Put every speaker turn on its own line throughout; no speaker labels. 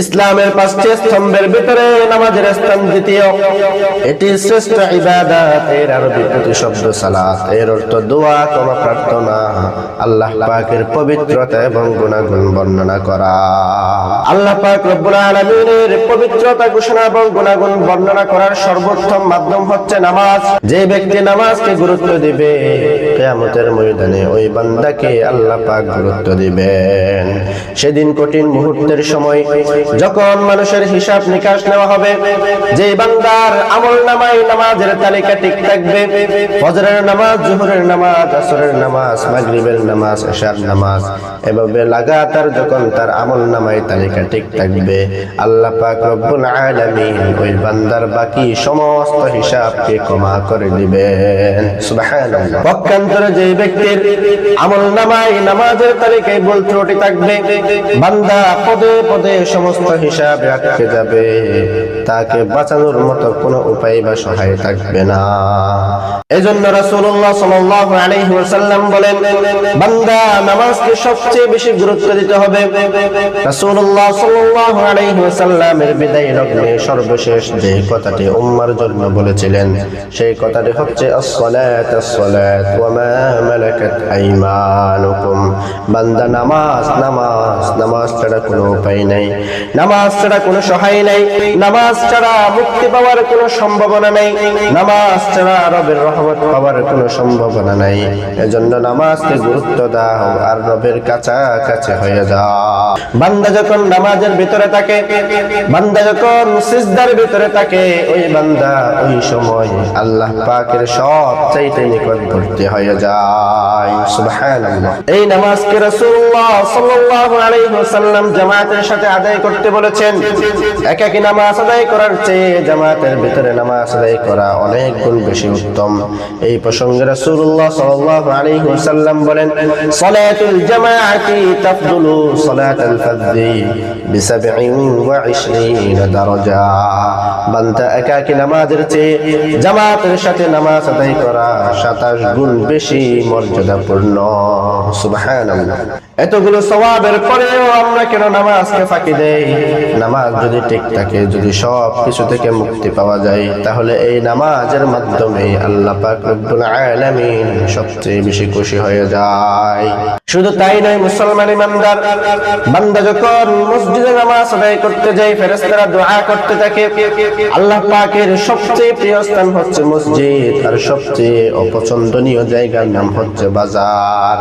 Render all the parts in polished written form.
ইসলামের পাঁচটি স্তম্ভের ভিতরে নামাজের স্থান দ্বিতীয়। এটি শ্রেষ্ঠ ইবাদত। এর আরবি প্রতিশব্দ সালাত, এর অর্থ দোয়া, ক্ষমা প্রার্থনা, আল্লাহ পাকের পবিত্রতা এবং গুণাগুণ বর্ণনা করা। আল্লাহ পাক রব্বুল আলামিনের পবিত্রতা ঘোষণা এবং গুণাগুণ বর্ণনা করার সর্বোত্তম মাধ্যম হচ্ছে নামাজ। যে ব্যক্তি নামাজকে গুরুত্ব দিবে, কিয়ামতের ময়দানে ওই বান্দাকে আল্লাহ পাক গুরুত্ব দিবেন। সেদিন কঠিন মুহূর্তের সময় যখন মানুষের হিসাব নিকাশ নেওয়া হবে, যে বান্দার আমলনামায় নামাজের তালিকা ঠিক থাকবে, ফজরের নামাজ, জোহরের নামাজ, আসরের নামাজ, মাগরিবের নামাজ, ইশার নামাজ, এভাবে লাগাতার যখন তার আমলনামায় তালিকা ঠিক থাকবে, আল্লাহ পাক রব্বুল আলামিন ওই বান্দার বাকি সমস্ত হিসাবকে ক্ষমা করে দিবেন। সুবহানাল্লাহ। পক্ষান্তরে যে ব্যক্তির আমলনামায় নামাজের তালিকায় ভুল ত্রুটি থাকবে, বান্দা পদে পদে সমস্ত হিসাব রাখতে যাবে, তাকে বাঁচানোর মতো কোনো উপায় বা সহায় থাকবে না। এজন্য রাসূলুল্লাহ সাল্লাল্লাহু আলাইহি ওয়াসাল্লাম বলেন, বান্দা নামাজকে সবচেয়ে বেশি গুরুত্ব দিতে হবে। রাসূলুল্লাহ সাল্লাল্লাহু আলাইহি ওয়াসাল্লামের বিদায় লগ্নে সর্বশেষ যে কথাটি উম্মার জন্য বলেছিলেন, সেই কথাটি হচ্ছে as-salat as-salat ওয়া মা মালাকাত আইমানুকুম। বান্দা নামাজ, নামাজ, নামাজ ছাড়া কোনো উপায় নাই, নামাজ ছাড়া কোনো সহায় নাই, নামাজ ছাড়া মুক্তি পাওয়ার কোনো সম্ভাবনা নাই, নামাজ ছাড়া রবের রহমত পাওয়ার কোনো সম্ভাবনা নাই। এজন্য নামাজকে গুরুত্ব দাও আর রবের কাছাকাছি হয়ে যাও। বান্দা যখন নামাজের ভিতরে থাকে, বান্দা যখন সিজদার ভিতরে থাকে, ওই বান্দা ওই সময় আল্লাহ পাকের সবচাইতে নিকটবর্তী হয়ে যায়। সুবহানাল্লাহ। এই নামাজকে রাসূলুল্লাহ সাল্লাল্লাহু আলাইহি ওয়াসাল্লাম জামাতের সাথে আদায় করতে বলেছেন। একাকী নামাজ আদায় করার চেয়ে জামাতের ভিতরে নামাজ আদায় করা অনেক গুণ বেশি উত্তম। এই প্রসঙ্গে রাসূলুল্লাহ সাল্লাল্লাহু আলাইহি ওয়াসাল্লাম বলেন, সালাতুল জামাআতি তাফদুলু সালাতাল ফাযি বি27 দারাজা। বান্দা একাকী নামাজের চেয়ে জামাতের সাথে নামাজ আদায় করা 27 গুণ বেশি মর্যাদাপূর্ণ। সুবহানাল্লাহ। এতগুলো সওয়াবের পরেও আমরা কেন নামাজকে ফাঁকি দেই? নামাজ যদি ঠিক থাকে, যদি সব কিছু থেকে মুক্তি পাওয়া যায়, তাহলে এই নামাজের মাধ্যমে আল্লাহ পাক রব্বুল আলামিন সবচেয়ে বেশি খুশি হয়ে যায়। শুধু তাই নয়, মুসলমান ইমানদার বান্দা যখন মসজিদে নামাজ আদায় করতে যায়, ফেরেশতারা দোয়া করতে থাকে। আল্লাহ পাকের সবচেয়ে প্রিয় স্থান হচ্ছে মসজিদ, আর সবচেয়ে অপছন্দনীয় জায়গার নাম হচ্ছে বাজার।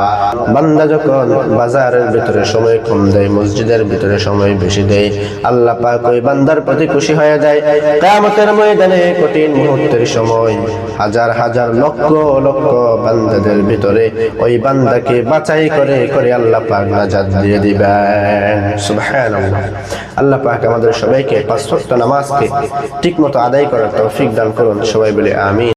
বান্দা যখন বাজারের ভিতরে সময় কম দেয়, মসজিদের ভিতরে সময় বেশি দেয়, আল্লাহ পাক ওই বান্দার প্রতি খুশি হয়ে যায়। কিয়ামতের ময়দানে কঠিন মুহূর্তের সময় হাজার হাজার লক্ষ লক্ষ বান্দাদের ভিতরে ওই বান্দাকে বাছাই করে করে আল্লাহ পাক নাজাত দিয়ে দিবেন। সুবহানাল্লাহ। আল্লাহ পাক আমাদের সবাইকে পাঁচ ওয়াক্ত নামাজকে ঠিকমতো আদায় করার তৌফিক দান করুন। সবাই বলে আমিন।